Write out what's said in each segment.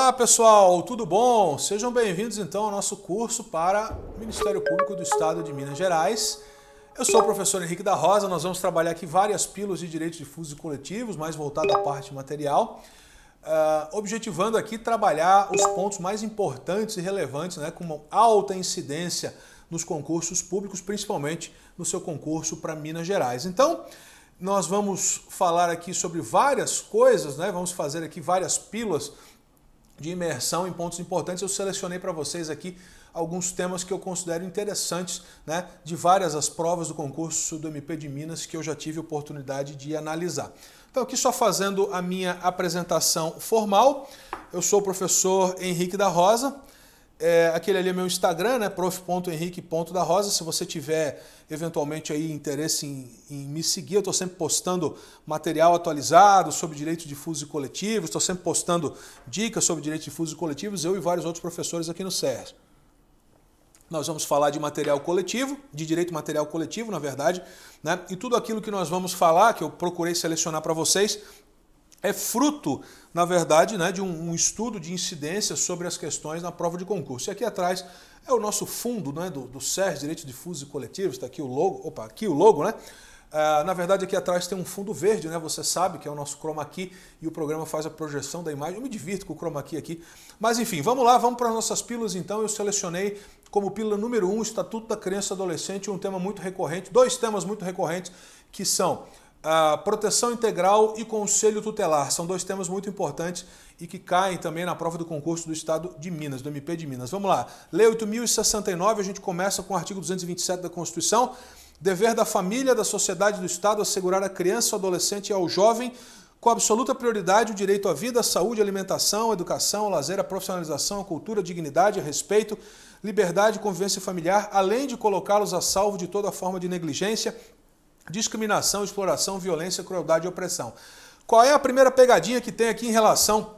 Olá pessoal, tudo bom? Sejam bem-vindos então ao nosso curso para o Ministério Público do Estado de Minas Gerais. Eu sou o professor Henrique da Rosa, nós vamos trabalhar aqui várias pílulas de direitos difusos e coletivos, mais voltado à parte material, objetivando aqui trabalhar os pontos mais importantes e relevantes, né, com uma alta incidência nos concursos públicos, principalmente no seu concurso para Minas Gerais. Então, nós vamos falar aqui sobre várias coisas, né? Vamos fazer aqui várias pílulas de imersão em pontos importantes. Eu selecionei para vocês aqui alguns temas que eu considero interessantes, né, de várias as provas do concurso do MP de Minas que eu já tive oportunidade de analisar. Então aqui só fazendo a minha apresentação formal, eu sou o professor Henrique da Rosa, aquele ali é meu Instagram, né, prof.henrique.darosa. Se você tiver eventualmente aí interesse em me seguir, eu estou sempre postando material atualizado sobre direitos difusos e coletivos, estou sempre postando dicas sobre direitos difusos e coletivos, eu e vários outros professores aqui no SERS. Nós vamos falar de material coletivo, de direito material coletivo, na verdade, né, e tudo aquilo que nós vamos falar, que eu procurei selecionar para vocês, é fruto, na verdade, né, de um estudo de incidência sobre as questões na prova de concurso. E aqui atrás é o nosso fundo, né, do SERS, Direitos Difusos e Coletivos, está aqui o logo, aqui o logo, né? Na verdade, aqui atrás tem um fundo verde, né? Você sabe que é o nosso chroma key e o programa faz a projeção da imagem. Eu me divirto com o chroma key aqui. Mas enfim, vamos lá, vamos para as nossas pílulas então. Eu selecionei como pílula número 1 o Estatuto da Criança e Adolescente, um tema muito recorrente, dois temas muito recorrentes que são a proteção integral e conselho tutelar. São dois temas muito importantes e que caem também na prova do concurso do Estado de Minas, do MP de Minas. Vamos lá. Lei 8.069, a gente começa com o artigo 227 da Constituição. Dever da família, da sociedade e do Estado assegurar à criança, ao adolescente e ao jovem, com absoluta prioridade, o direito à vida, à saúde, à alimentação, à educação, ao lazer, à profissionalização, à cultura, à dignidade, a respeito, liberdade e convivência familiar, além de colocá-los a salvo de toda forma de negligência, discriminação, exploração, violência, crueldade e opressão. Qual é a primeira pegadinha que tem aqui em relação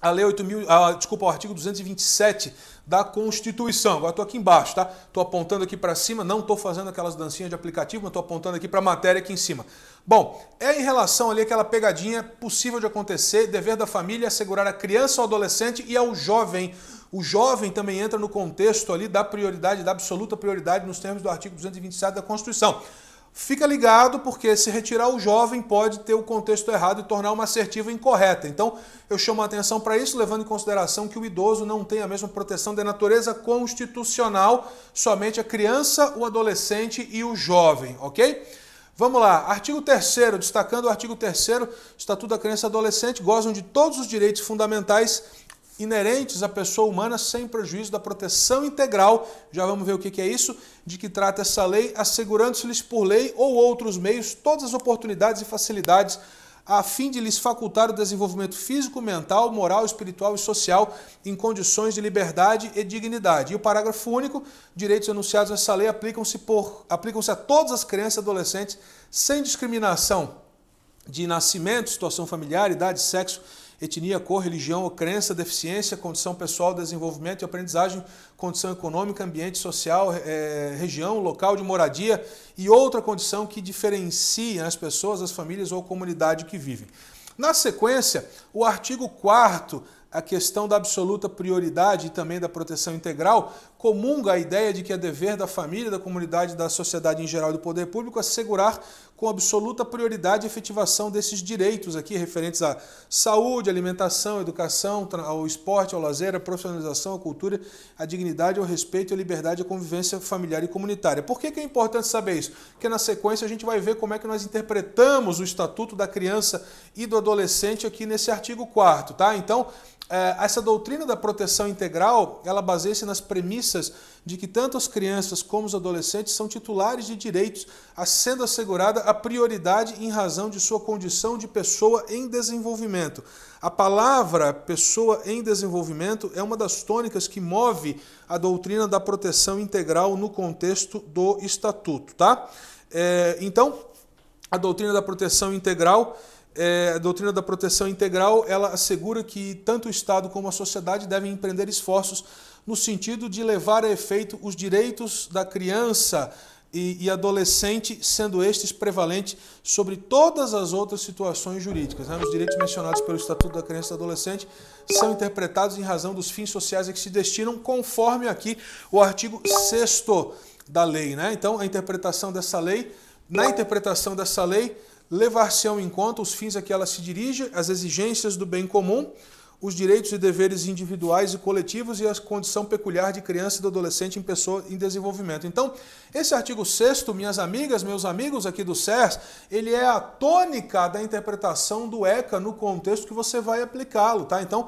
à lei ao artigo 227 da Constituição? Agora estou aqui embaixo, tá? Estou apontando aqui para cima, não estou fazendo aquelas dancinhas de aplicativo, mas estou apontando aqui para a matéria aqui em cima. Bom, é em relação ali àquela pegadinha possível de acontecer, dever da família assegurar à criança, ao adolescente e ao jovem. O jovem também entra no contexto ali da prioridade, da absoluta prioridade nos termos do artigo 227 da Constituição. Fica ligado, porque se retirar o jovem pode ter o contexto errado e tornar uma assertiva incorreta. Então, eu chamo a atenção para isso, levando em consideração que o idoso não tem a mesma proteção de natureza constitucional, somente a criança, o adolescente e o jovem, ok? Vamos lá, artigo 3º, destacando o artigo 3º, Estatuto da Criança e Adolescente, gozam de todos os direitos fundamentais inerentes à pessoa humana sem prejuízo da proteção integral, já vamos ver o que é isso, de que trata essa lei, assegurando-se-lhes por lei ou outros meios todas as oportunidades e facilidades a fim de lhes facultar o desenvolvimento físico, mental, moral, espiritual e social em condições de liberdade e dignidade. E o parágrafo único, direitos enunciados nessa lei aplicam-se a todas as crianças e adolescentes sem discriminação de nascimento, situação familiar, idade, sexo, etnia, cor, religião ou crença, deficiência, condição pessoal, desenvolvimento e aprendizagem, condição econômica, ambiente social, região, local de moradia e outra condição que diferencie as pessoas, as famílias ou a comunidade que vivem. Na sequência, o artigo 4º, a questão da absoluta prioridade e também da proteção integral, comunga a ideia de que é dever da família, da comunidade, da sociedade em geral e do poder público assegurar com absoluta prioridade a efetivação desses direitos aqui referentes à saúde, alimentação, educação, ao esporte, ao lazer, à profissionalização, à cultura, à dignidade, ao respeito, à liberdade, à convivência familiar e comunitária. Por que é importante saber isso? Porque na sequência a gente vai ver como é que nós interpretamos o Estatuto da Criança e do Adolescente aqui nesse artigo 4º, tá? Então, essa doutrina da proteção integral, ela baseia-se nas premissas de que tanto as crianças como os adolescentes são titulares de direitos, sendo assegurada a prioridade em razão de sua condição de pessoa em desenvolvimento. A palavra pessoa em desenvolvimento é uma das tônicas que move a doutrina da proteção integral no contexto do Estatuto, tá? Então, a doutrina da proteção integral ela assegura que tanto o Estado como a sociedade devem empreender esforços no sentido de levar a efeito os direitos da criança e adolescente, sendo estes prevalente sobre todas as outras situações jurídicas. Os direitos mencionados pelo Estatuto da Criança e do Adolescente são interpretados em razão dos fins sociais a que se destinam, conforme aqui o artigo 6º da lei. Então, na interpretação dessa lei, levar-se-ão em conta os fins a que ela se dirige, as exigências do bem comum, os direitos e deveres individuais e coletivos e a condição peculiar de criança e do adolescente em pessoa em desenvolvimento. Então, esse artigo 6º, minhas amigas, meus amigos aqui do SERS, ele é a tônica da interpretação do ECA no contexto que você vai aplicá-lo. Então,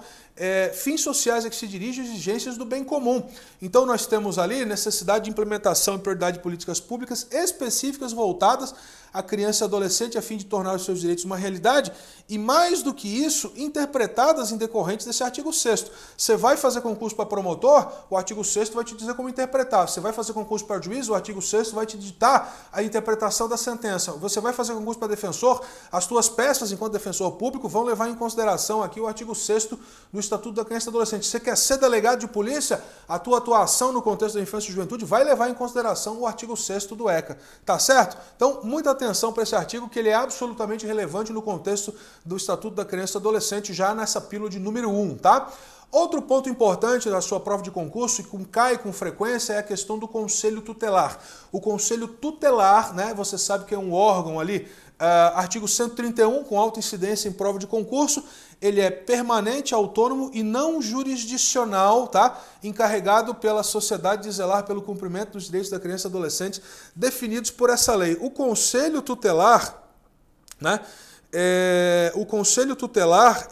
fins sociais a que se dirige, exigências do bem comum. Então, nós temos ali necessidade de implementação e prioridade de políticas públicas específicas voltadas à criança e adolescente a fim de tornar os seus direitos uma realidade e, mais do que isso, interpretadas em decorrentes desse artigo 6º. Você vai fazer concurso para promotor, o artigo 6º vai te dizer como interpretar. Você vai fazer concurso para juiz, o artigo 6º vai te ditar a interpretação da sentença. Você vai fazer concurso para defensor, as suas peças enquanto defensor público vão levar em consideração aqui o artigo 6º do Estatuto da Criança e do Adolescente. Você quer ser delegado de polícia, a tua atuação no contexto da infância e juventude vai levar em consideração o artigo 6º do ECA. Tá certo? Então, muita atenção para esse artigo, que ele é absolutamente relevante no contexto do Estatuto da Criança e do Adolescente, já nessa pílula de número 1, tá? Outro ponto importante da sua prova de concurso, e que cai com frequência, é a questão do Conselho Tutelar. O Conselho Tutelar, você sabe que é um órgão ali, artigo 131, com alta incidência em prova de concurso, ele é permanente, autônomo e não jurisdicional, tá? Encarregado pela sociedade de zelar pelo cumprimento dos direitos da criança e adolescente definidos por essa lei. O Conselho Tutelar,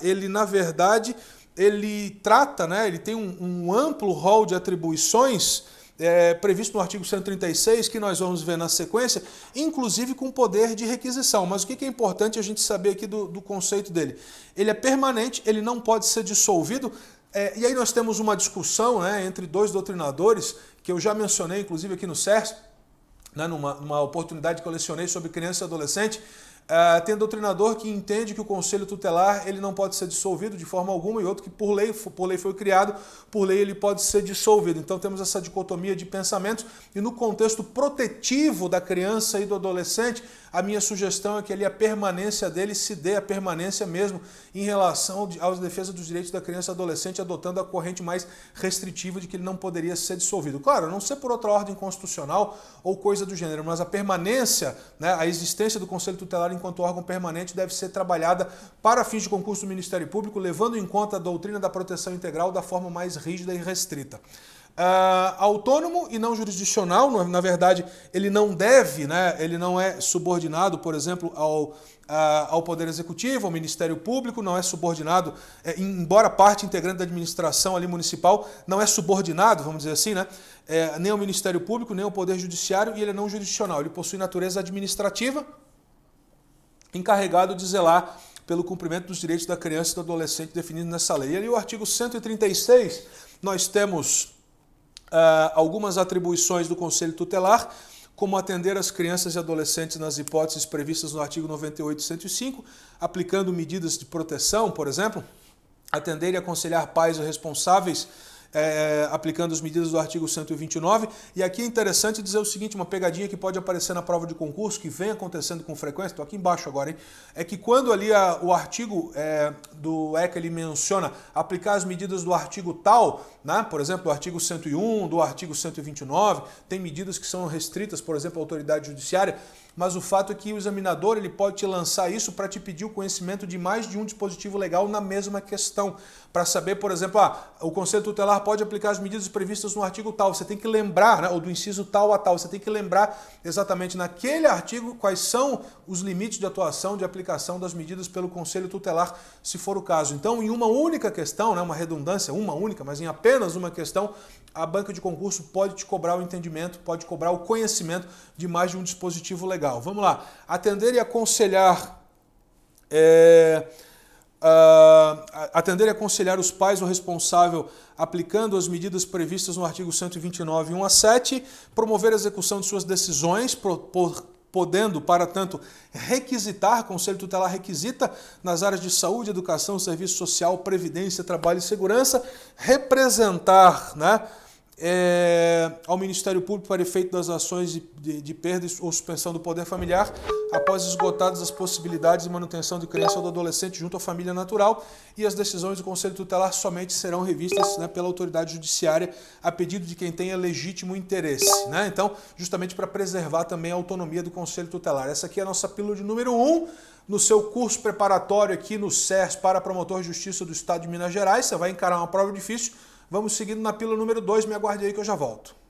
ele na verdade, ele trata, ele tem um amplo rol de atribuições previsto no artigo 136, que nós vamos ver na sequência, inclusive com poder de requisição. Mas o que é importante a gente saber aqui do conceito dele? Ele é permanente, ele não pode ser dissolvido, e aí nós temos uma discussão entre dois doutrinadores, que eu já mencionei, inclusive aqui no SERS, numa oportunidade que eu lecionei sobre criança e adolescente. Tem doutrinador que entende que o Conselho Tutelar ele não pode ser dissolvido de forma alguma e outro que por lei foi criado, por lei ele pode ser dissolvido. Então temos essa dicotomia de pensamentos e no contexto protetivo da criança e do adolescente, a minha sugestão é que ali a permanência dele se dê a permanência mesmo em relação às defesas dos direitos da criança e adolescente, adotando a corrente mais restritiva de que ele não poderia ser dissolvido. Claro, não ser por outra ordem constitucional ou coisa do gênero, mas a permanência, a existência do Conselho Tutelar enquanto órgão permanente deve ser trabalhada para fins de concurso do Ministério Público, levando em conta a doutrina da proteção integral da forma mais rígida e restrita. Autônomo e não jurisdicional, na verdade, ele não deve, ele não é subordinado, por exemplo, ao Poder Executivo, ao Ministério Público, não é subordinado, embora parte integrante da administração ali municipal, não é subordinado, vamos dizer assim, nem ao Ministério Público, nem ao Poder Judiciário, e ele é não jurisdicional, ele possui natureza administrativa, encarregado de zelar pelo cumprimento dos direitos da criança e do adolescente definidos nessa lei. E ali o artigo 136, nós temos algumas atribuições do Conselho Tutelar, como atender as crianças e adolescentes nas hipóteses previstas no artigo 98 e 105, aplicando medidas de proteção, por exemplo, atender e aconselhar pais ou responsáveis, aplicando as medidas do artigo 129. E aqui é interessante dizer o seguinte, uma pegadinha que pode aparecer na prova de concurso, que vem acontecendo com frequência, estou aqui embaixo agora, hein? É que quando ali o artigo do ECA ele menciona aplicar as medidas do artigo tal, por exemplo, do artigo 101, do artigo 129, tem medidas que são restritas, por exemplo, à autoridade judiciária, mas o fato é que o examinador ele pode te lançar isso para te pedir o conhecimento de mais de um dispositivo legal na mesma questão. Para saber, por exemplo, o Conselho Tutelar pode aplicar as medidas previstas no artigo tal. Você tem que lembrar, ou do inciso tal a tal, você tem que lembrar exatamente naquele artigo quais são os limites de atuação, de aplicação das medidas pelo Conselho Tutelar, se for o caso. Então, em uma única questão, uma redundância, uma única, mas em apenas uma questão, a banca de concurso pode te cobrar o entendimento, pode cobrar o conhecimento de mais de um dispositivo legal. Vamos lá. Atender e aconselhar atender e aconselhar os pais ou responsável aplicando as medidas previstas no artigo 129, 1 a 7, promover a execução de suas decisões, podendo, para tanto, requisitar, Conselho Tutelar requisita nas áreas de saúde, educação, serviço social, previdência, trabalho e segurança, representar, ao Ministério Público para efeito das ações de perda ou suspensão do poder familiar após esgotadas as possibilidades de manutenção de criança ou do adolescente junto à família natural, e as decisões do Conselho Tutelar somente serão revistas, né, pela autoridade judiciária a pedido de quem tenha legítimo interesse, né? Então, justamente para preservar também a autonomia do Conselho Tutelar. Essa aqui é a nossa pílula de número 1 no seu curso preparatório aqui no SERS para promotor de justiça do Estado de Minas Gerais. Você vai encarar uma prova difícil. Vamos seguindo na pílula número 2, me aguarde aí que eu já volto.